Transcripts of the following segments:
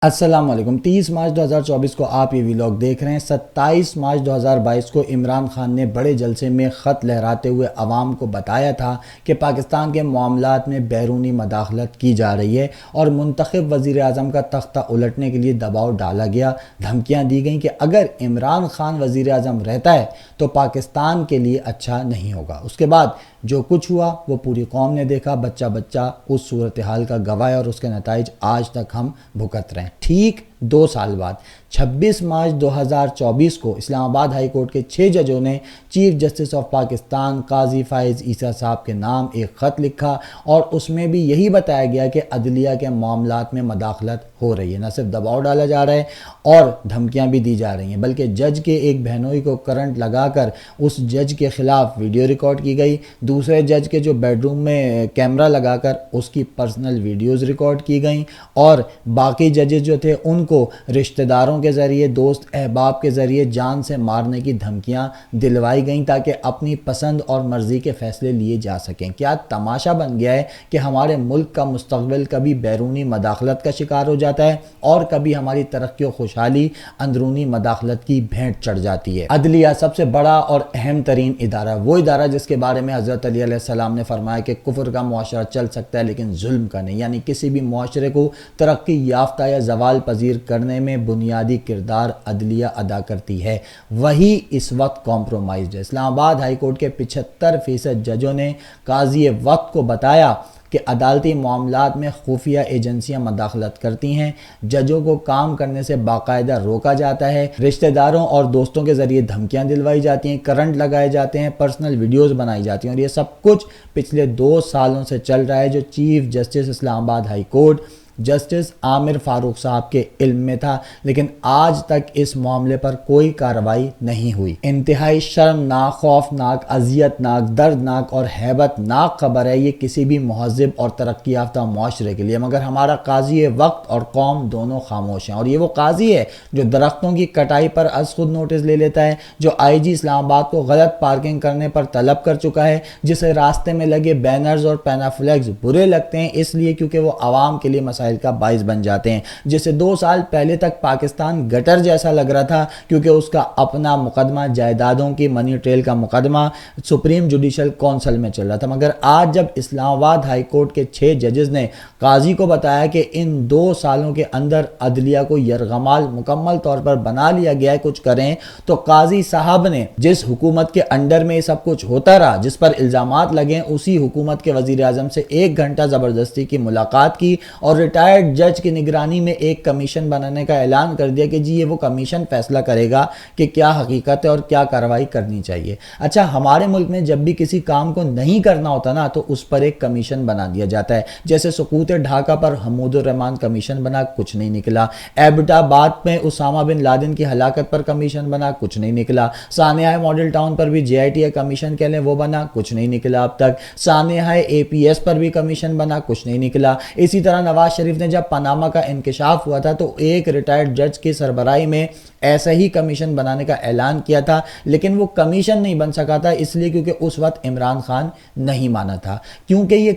السلام علیکم۔ 30 مارچ 2024 کو آپ یہ ویلاگ دیکھ رہے ہیں۔ 27 مارچ 2022 کو عمران خان نے بڑے جلسے میں خط لہراتے ہوئے عوام کو بتایا تھا کہ پاکستان کے معاملات میں بیرونی مداخلت کی جا رہی ہے اور منتخب وزیر اعظم کا تختہ الٹنے کے لیے دباؤ ڈالا گیا۔ دھمکیاں دی گئیں کہ اگر عمران خان وزیر اعظم رہتا ہے تو پاکستان کے لیے اچھا نہیں ہوگا۔ اس کے بعد جو کچھ ہوا وہ پوری قوم نے دیکھا، بچہ بچہ اس صورتحال کا گواہ ہے اور اس کے نتائج آج تک ہم بھگت رہے ہیں۔ ٹھیک 2 سال بعد 26 مارچ 2024 کو اسلام آباد ہائی کورٹ کے 6 ججوں نے چیف جسٹس آف پاکستان قاضی فائز عیسیٰ صاحب کے نام ایک خط لکھا اور اس میں بھی یہی بتایا گیا کہ عدلیہ کے معاملات میں مداخلت ہو رہی ہے۔ نہ صرف دباؤ ڈالا جا رہا ہے اور دھمکیاں بھی دی جا رہی ہیں، بلکہ جج کے ایک بہنوئی کو کرنٹ لگا کر اس جج کے خلاف ویڈیو ریکارڈ کی گئی، دوسرے جج کے جو بیڈ روم میں کیمرہ لگا کر اس کی پرسنل ویڈیوز ریکارڈ کی گئیں، اور باقی ججز جو تھے ان کو رشتہ داروں کے ذریعے، دوست احباب کے ذریعے جان سے مارنے کی دھمکیاں دلوائی گئیں تاکہ اپنی پسند اور مرضی کے فیصلے لیے جا سکیں۔ کیا تماشا بن گیا ہے کہ ہمارے ملک کا مستقبل کبھی بیرونی مداخلت کا شکار ہو جاتا ہے اور کبھی ہماری ترقی و خوشحالی اندرونی مداخلت کی بھینٹ چڑھ جاتی ہے۔ عدلیہ سب سے بڑا اور اہم ترین ادارہ، وہ ادارہ جس کے بارے میں حضرت علی علیہ السلام نے فرمایا کہ کفر کا معاشرہ چل سکتا ہے لیکن ظلم کا نہیں، یعنی کسی بھی معاشرے کو ترقی یافتہ یا زوال پذیر کرنے میں بنیادی کردار عدلیہ ادا کرتی ہے، وہی اس وقت کمپرومائزڈ ہے۔ اسلام آباد ہائی کورٹ کے 75% ججوں نے قاضی وقت کو بتایا کہ عدالتی معاملات میں خفیہ ایجنسیاں مداخلت کرتی ہیں، ججوں کو کام کرنے سے باقاعدہ روکا جاتا ہے، رشتہ داروں اور دوستوں کے ذریعے دھمکیاں دلوائی جاتی ہیں، کرنٹ لگائے جاتے ہیں، پرسنل ویڈیوز بنائی جاتی ہیں، اور یہ سب کچھ پچھلے 2 سالوں سے چل رہا ہے جو چیف جسٹس اسلام آباد ہائی کورٹ جسٹس عامر فاروق صاحب کے علم میں تھا، لیکن آج تک اس معاملے پر کوئی کارروائی نہیں ہوئی۔ انتہائی شرمناک، خوفناک، اذیتناک، دردناک اور ہیبت ناک خبر ہے یہ کسی بھی مہذب اور ترقی یافتہ معاشرے کے لیے، مگر ہمارا قاضی وقت اور قوم دونوں خاموش ہیں۔ اور یہ وہ قاضی ہے جو درختوں کی کٹائی پر از خود نوٹس لے لیتا ہے، جو آئی جی اسلام آباد کو غلط پارکنگ کرنے پر طلب کر چکا ہے، جسے راستے میں لگے بینرز اور پینافلیکس برے لگتے ہیں اس لیے کیونکہ وہ عوام کے لیے مسائل کا باعث بن جاتے ہیں، جسے 2 سال پہلے تک پاکستان گٹر جیسا لگ رہا تھا کیونکہ اس کا اپنا مقدمہ جائیدادوں کی منی ٹریل کا مقدمہ سپریم جوڈیشل کونسل میں چل رہا تھا، مگر آج جب اسلام آباد ہائی کورٹ کے 6 ججز نے قاضی کو بتایا کہ ان 2 سالوں کے اندر عدلیہ کو یرغمال مکمل طور پر بنا لیا گیا ہے، کچھ کریں، تو قاضی صاحب نے جس حکومت کے انڈر میں یہ سب کچھ ہوتا رہا، جس پر الزامات لگے، اسی حکومت کے وزیر اعظم سے 1 گھنٹہ زبردستی کی ملاقات کی اور ریٹائرڈ جج کی نگرانی میں ایک کمیشن بنانے کا اعلان کر دیا کہ جی یہ وہ کمیشن فیصلہ کرے گا کہ کیا حقیقت ہے اور کیا کارروائی کرنی چاہیے۔ اچھا، ہمارے ملک میں جب بھی کسی کام کو نہیں کرنا ہوتا نا تو اس پر ایک کمیشن بنا دیا جاتا ہے، جیسے سقوط ڈھاکہ پر حمود الرحمان کمیشن بنا، کچھ نہیں نکلا، ایبٹ آباد میں اسامہ بن لادن کی ہلاکت پر کمیشن بنا، کچھ نہیں نکلا، سانحہ ماڈل ٹاؤن پر بھی JIT کمیشن کہہ لیں وہ بنا، کچھ نہیں نکلا اب تک، سانحہ APS پر بھی کمیشن بنا، کچھ نہیں نکلا۔ اسی طرح نواز شریف نے جب پاناما کا انکشاف ہوا تھا تو ایک ریٹائرڈ جج کی سربراہی میں ایسا ہی کمیشن بنانے کا اعلان کیا تھا، لیکن وہ کمیشن نہیں بن سکا تھا اس لیے کیونکہ اس وقت عمران خان نہیں مانا تھا، کیونکہ یہ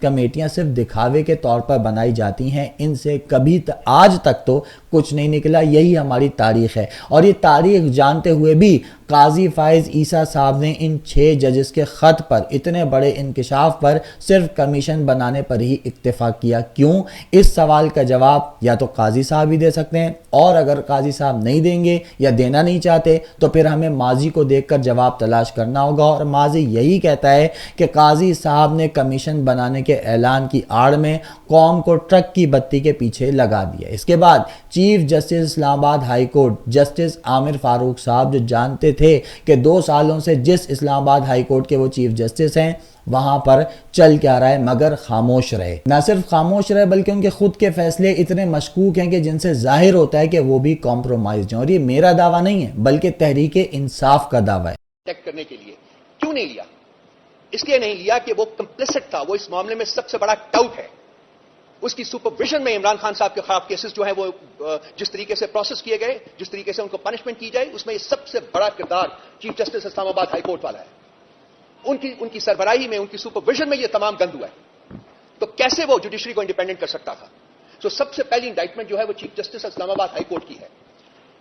کمیٹیاں صرف دکھاوے کے طور پر بنائی جاتی ہیں، ان سے کبھی آج تک تو کچھ نہیں نکلا۔ یہی ہماری تاریخ ہے، اور یہ تاریخ جانتے ہوئے بھی قاضی فائز عیسیٰ صاحب نے ان 6 ججز کے خط پر، اتنے بڑے انکشاف پر صرف کمیشن بنانے پر ہی اکتفا کیا۔ کیوں؟ اس سوال کا جواب یا تو قاضی صاحب ہی دے سکتے ہیں، اور اگر قاضی صاحب نہیں دیں گے یا دینا نہیں چاہتے تو پھر ہمیں ماضی کو دیکھ کر جواب تلاش کرنا ہوگا، اور ماضی یہی کہتا ہے کہ قاضی صاحب نے کمیشن بنانے کے اعلان کی آڑ میں قوم کو ٹرک کی بتی کے پیچھے لگا دیا۔ اس کے بعد چیف جسٹس اسلام آباد ہائی کورٹ جسٹس عامر فاروق صاحب جو جانتے تھے کہ 2 سالوں سے جس اسلام آباد ہائی کورٹ کے وہ چیف جسٹس ہیں وہاں پر چل کیا رہا ہے، مگر خاموش رہے۔ نہ صرف خاموش رہے بلکہ ان کے خود کے فیصلے اتنے مشکوک ہیں کہ جن سے ظاہر ہوتا ہے کہ وہ بھی کمپرومائزڈ ہیں، اور یہ میرا دعویٰ نہیں ہے بلکہ تحریک انصاف کا دعویٰ ہے۔ پروٹیکٹ کرنے کے لیے کیوں نہیں لیا؟ اس لیے نہیں لیا کہ وہ کمپلیسٹ تھا، وہ اس معاملے میں سب سے بڑا ٹاؤٹ ہے۔ اس کی سپرویژن میں عمران خان صاحب کے خلاف کیسز جو ہیں وہ جس طریقے سے پروسیس کیے گئے، جس طریقے سے ان کو پنشمنٹ کی جائے، اس میں یہ سب سے بڑا کردار چیف جسٹس اسلام آباد ہائی کورٹ والا ہے۔ ان کی سربراہی میں، ان کی سپرویژن میں یہ تمام گند ہوا ہے، تو کیسے وہ جوڈیشری کو انڈیپینڈنٹ کر سکتا تھا؟ सो सबसे पहली इंडाइटमेंट जो है वो chief justice Islamabad high court की है।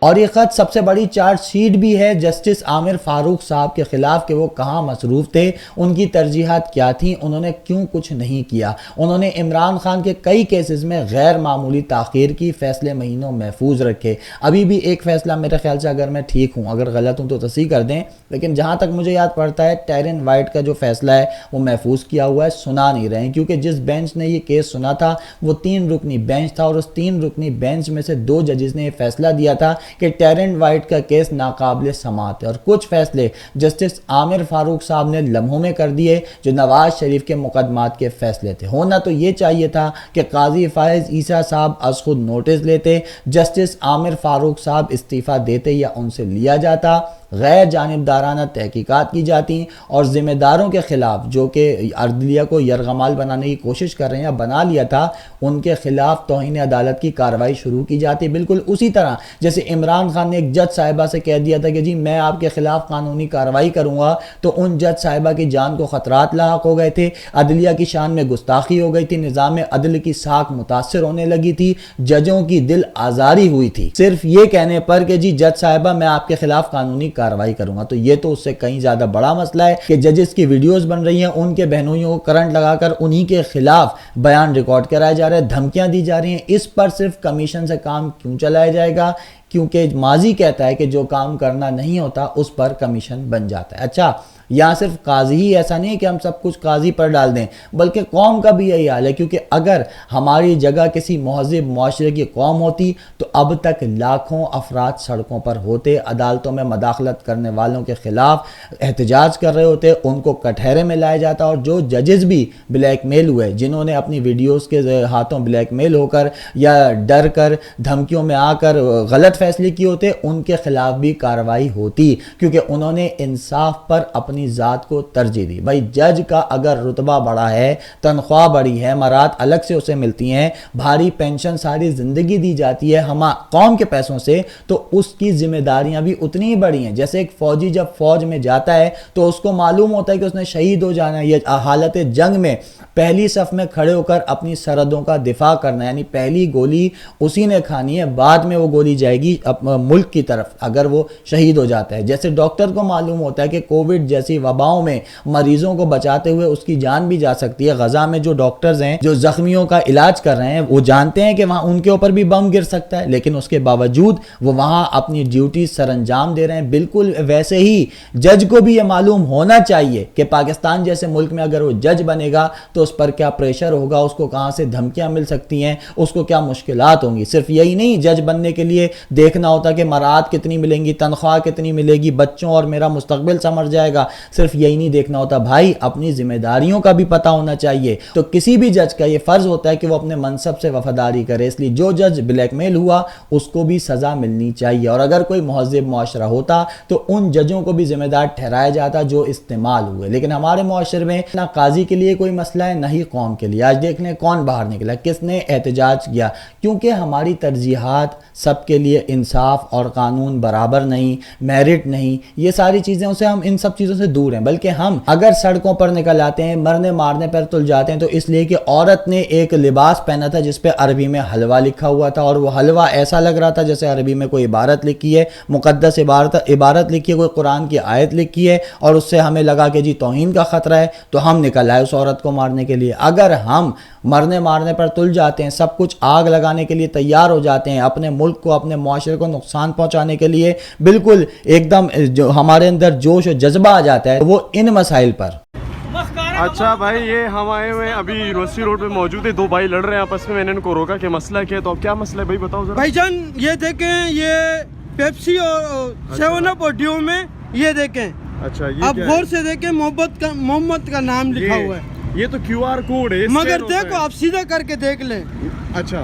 और ये खत सबसे बड़ी चार्जशीट भी है जस्टिस आमिर फारूक साहब के खिलाफ कि वो कहाँ मसरूफ थे, उनकी तरजीहात क्या थी, उन्होंने क्यों कुछ नहीं किया। उन्होंने इमरान खान के कई केसेस में गैर मामूली ताख़ीर की, फैसले महीनों महफूज रखे। अभी भी एक फ़ैसला मेरे ख्याल से, अगर मैं ठीक हूँ, अगर गलत हूँ तो तस्दीक कर दें, लेकिन जहाँ तक मुझे याद पड़ता है टेरिन वाइट का जो फ़ैसला है वो महफूज किया हुआ है, सुना नहीं रहे हैं, क्योंकि जिस बेंच ने ये केस सुना था वो 3 रुकनी बेंच था और उस 3 रुकनी बेंच में से 2 जजेस ने ये फैसला दिया था कि टेरेंट वाइट का केस नाकाबिल समाअत है। और कुछ फैसले जस्टिस आमिर फारूक साहब ने लम्हों में कर दिए जो नवाज शरीफ के मुकदमात के फैसले थे। होना तो ये चाहिए था कि काजी फायज ईसा साहब अज खुद नोटिस लेते, जस्टिस आमिर फारूक साहब इस्तीफ़ा देते या उनसे लिया जाता, गैर जानिबदाराना तहकीकात की जाती और ज़िम्मेदारों के ख़िलाफ़ जो कि अदलिया को यरगमाल बनाने की कोशिश कर रहे हैं या बना लिया था, उनके ख़िलाफ़ तौहीन अदालत की कार्रवाई शुरू की जाती। बिल्कुल उसी तरह जैसे इमरान खान ने एक जज साहिबा से कह दिया था कि जी मैं आपके ख़िलाफ़ कानूनी कार्रवाई करूँगा, तो उन जज साहिबा की जान को ख़तरात लाहक हो गए थे, अदलिया की शान में गुस्ताखी हो गई थी, निज़ाम अदल की साख मुतासर होने लगी थी, जजों की दिल आज़ारी हुई थी सिर्फ ये कहने पर कि जी जज साहिबा मैं आपके ख़िलाफ़ कानूनी कार्रवाई करूंगा। तो ये तो उससे कहीं ज्यादा बड़ा मसला है कि जजेस की वीडियोस बन रही हैं, उनके बहनोइयों को करंट लगाकर उन्हीं के खिलाफ बयान रिकॉर्ड कराए जा रहे हैं, धमकियां दी जा रही हैं। इस पर सिर्फ कमीशन से काम क्यों चलाया जाएगा? क्योंकि माजी कहता है कि जो काम करना नहीं होता उस पर कमीशन बन जाता है। अच्छा, यहाँ सिर्फ काजी ही ऐसा नहीं है कि हम सब कुछ काजी पर डाल दें, बल्कि कौम का भी यही हाल है, क्योंकि अगर हमारी जगह किसी महज़ब मुआशरे की कौम होती तो अब तक लाखों अफराद सड़कों पर होते, अदालतों में मदाखलत करने वालों के खिलाफ एहतजाज कर रहे होते, उनको कटहरे में लाया जाता। और जो जजेस भी ब्लैकमेल हुए, जिन्होंने अपनी वीडियोज़ के हाथों ब्लैकमेल होकर या डर कर धमकियों में आकर गलत फैसले किए होते, उनके खिलाफ भी कार्रवाई होती, क्योंकि उन्होंने इंसाफ पर अपनी ज़ात को तरजीह दी। भाई जज का अगर रुतबा बड़ा है, तनख्वाह बड़ी है, मरात अलग से उसे मिलती हैं, भारी पेंशन सारी ज़िंदगी दी जाती है हम कौम के पैसों से, तो उसकी जिम्मेदारियां भी उतनी ही बड़ी हैं। जैसे एक फ़ौजी जब फ़ौज में जाता है तो उसको मालूम होता है कि उसने शहीद हो जाना है, या हालत जंग में पहली सफ़ में खड़े होकर अपनी सरहदों का दिफा करना, यानी पहली गोली उसी ने खानी है, बाद में वो गोली जाएगी मुल्क की तरफ अगर वो शहीद हो जाता है। जैसे डॉक्टर को मालूम होता है कि कोविड जैसी वबाओं में मरीजों को बचाते हुए उसकी जान भी जा सकती है। गजा में जो डॉक्टर्स हैं जो जख्मियों का इलाज कर रहे हैं, वो जानते हैं कि वहां उनके ऊपर भी बम गिर सकता है, लेकिन उसके बावजूद वो वहां अपनी ड्यूटी सरअंजाम दे रहे हैं। बिल्कुल वैसे ही जज को भी ये मालूम होना चाहिए कि पाकिस्तान जैसे मुल्क में अगर वो जज बनेगा तो उस पर क्या प्रेशर होगा, उसको कहां से धमकियां मिल सकती हैं, उसको क्या मुश्किलात होंगी। सिर्फ यही नहीं, जज बनने के लिए देखना होता कि मरात कितनी मिलेंगी, तनख्वाह कितनी मिलेगी, बच्चों और मेरा मुस्तकबिल समझ जाएगा। सिर्फ यही नहीं देखना होता भाई, अपनी जिम्मेदारियों का भी पता होना चाहिए। तो किसी भी जज का ये फर्ज होता है कि वो अपने मनसब से वफादारी करे, इसलिए जो जज ब्लैकमेल हुआ उसको भी सजा मिलनी चाहिए। और अगर कोई महज़ब मुआशरा होता तो उन जजों को भी जिम्मेदार ठहराया जाता जो इस्तेमाल हुए। लेकिन हमारे मुआशरे में ना काजी के लिए कोई मसला है, ना ही कौम के लिए। आज देखने कौन बाहर निकला, किसने एहतजाज किया, क्योंकि हमारी तरजीहात सबके लिए इंसाफ और कानून बराबर नहीं, मेरिट नहीं, ये सारी चीज़ें उसे हम इन सब चीज़ों से दूर हैं। बल्कि हम अगर सड़कों पर निकल आते हैं, मरने मारने पर तुल जाते हैं, तो इसलिए कि औरत ने एक लिबास पहना था जिस पे अरबी में हलवा लिखा हुआ था, और वो हलवा ऐसा लग रहा था जैसे अरबी में कोई इबारत लिखी है, मुकद्दस इबारत लिखी है, कोई कुरान की आयत लिखी है, और उससे हमें लगा कि जी तौहीन का खतरा है, तो हम निकल आए उस औरत को मारने के लिए। अगर हम मरने मारने पर तुल जाते हैं, सब कुछ आग लगाने के लिए तैयार हो जाते हैं, अपने मुल्क को, अपने मुआशरे को नुकसान पहुंचाने के लिए बिल्कुल एकदम जो हमारे अंदर जोश और जज्बा आ जाता है, वो इन मसाइल पर। अच्छा भाई, ये हम आए हुए हैं अभी यूनिवर्सिटी रोड पे मौजूद है, 2 भाई लड़ रहे हैं आपस में। मैंने इनको रोका कि मसला क्या है, तो अब क्या मसला है भाई बताओ जरा। भाईजान ये देखें, ये पेप्सी और 7 और ड्यू में ये देखें। अच्छा, ये आप गौर से देखें, मोहम्मद का नाम लिखा हुआ है। ये तो QR कोड है, मगर देखो आप सीधा करके देख लें। अच्छा,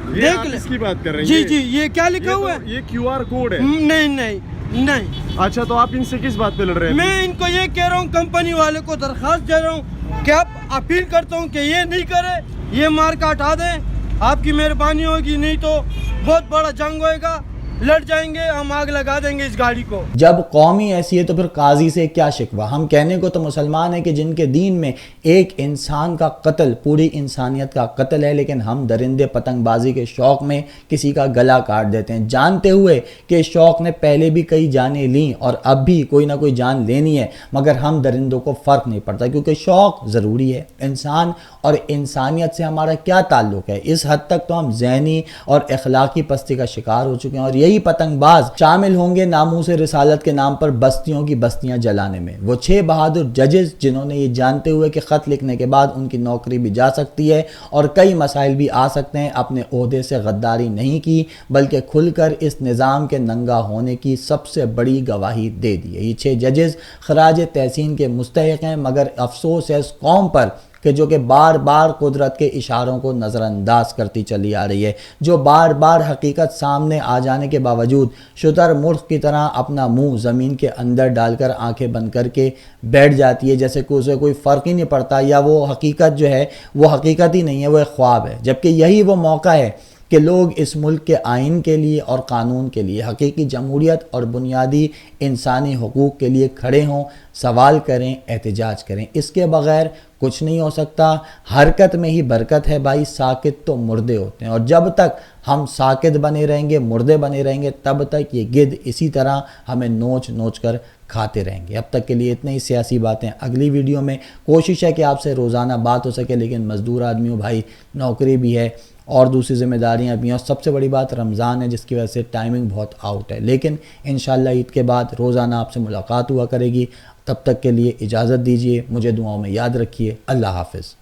देख ले, इसकी बात कर रहे हैं। जी जी, ये क्या लिखा हुआ है? ये QR कोड है। नहीं नहीं नहीं। अच्छा, तो आप इनसे किस बात पे लड़ रहे हैं? मैं इनको ये कह रहा हूँ, कंपनी वाले को दरखास्त दे रहा हूँ कि आप अपील करता हूँ कि ये नहीं करे, ये मार्का हटा दें, आपकी मेहरबानी होगी, नहीं तो बहुत बड़ा जंग होएगा। लड़ जाएंगे, हम आग लगा देंगे इस गाड़ी को। जब कौम ही ऐसी है तो फिर काजी से क्या शिकवा। हम कहने को तो मुसलमान हैं कि जिनके दीन में एक इंसान का कत्ल पूरी इंसानियत का कत्ल है, लेकिन हम दरिंदे पतंगबाजी के शौक़ में किसी का गला काट देते हैं, जानते हुए कि शौक़ ने पहले भी कई जानें लीं और अब भी कोई ना कोई जान लेनी है, मगर हम दरिंदों को फ़र्क नहीं पड़ता क्योंकि शौक़ ज़रूरी है। इंसान और इंसानियत से हमारा क्या ताल्लुक़ है? इस हद तक तो हम ज़हनी और अखलाकी पस्ती का शिकार हो चुके हैं और यही पतंगबाज शामिल होंगे नामूस रिसालत के नाम पर बस्तियों की बस्तियां जलाने में। वो 6 बहादुर जजेस जिन्होंने ये जानते हुए कि ख़त लिखने के बाद उनकी नौकरी भी जा सकती है और कई मसाइल भी आ सकते हैं, अपने ओहदे से गद्दारी नहीं की बल्कि खुलकर इस निज़ाम के नंगा होने की सबसे बड़ी गवाही दे दी है। ये 6 जजेस खराज तहसीन के मुस्तहिक़ हैं, मगर अफसोस है इस कौम पर कि जो कि बार बार कुदरत के इशारों को नज़रअंदाज करती चली आ रही है, जो बार बार हकीकत सामने आ जाने के बावजूद शुतुरमुर्ग़ की तरह अपना मुंह ज़मीन के अंदर डालकर आंखें बंद करके बैठ जाती है, जैसे कि उसे कोई फ़र्क ही नहीं पड़ता या वो हकीकत जो है वो हकीकत ही नहीं है, वो एक ख्वाब है। जबकि यही वो मौका है कि लोग इस मुल्क के आइन के लिए और कानून के लिए, हकीकी जमहूरियत और बुनियादी इंसानी हुकूक के लिए खड़े हों, सवाल करें, एहतजाज करें। इसके बग़ैर कुछ नहीं हो सकता। हरकत में ही बरकत है भाई, साकित तो मुर्दे होते हैं और जब तक हम साकित बने रहेंगे, मुर्दे बने रहेंगे, तब तक ये गिद्ध इसी तरह हमें नोच नोच कर खाते रहेंगे। अब तक के लिए इतनी ही सियासी बातें। अगली वीडियो में कोशिश है कि आपसे रोज़ाना बात हो सके, लेकिन मज़दूर आदमी हो भाई, नौकरी भी है और दूसरी ज़िम्मेदारियाँ भी हैं और सबसे बड़ी बात रमज़ान है जिसकी वजह से टाइमिंग बहुत आउट है। लेकिन इंशाअल्लाह ईद के बाद रोज़ाना आपसे मुलाकात हुआ करेगी। तब तक के लिए इजाज़त दीजिए, मुझे दुआओं में याद रखिए। अल्लाह हाफ़िज़।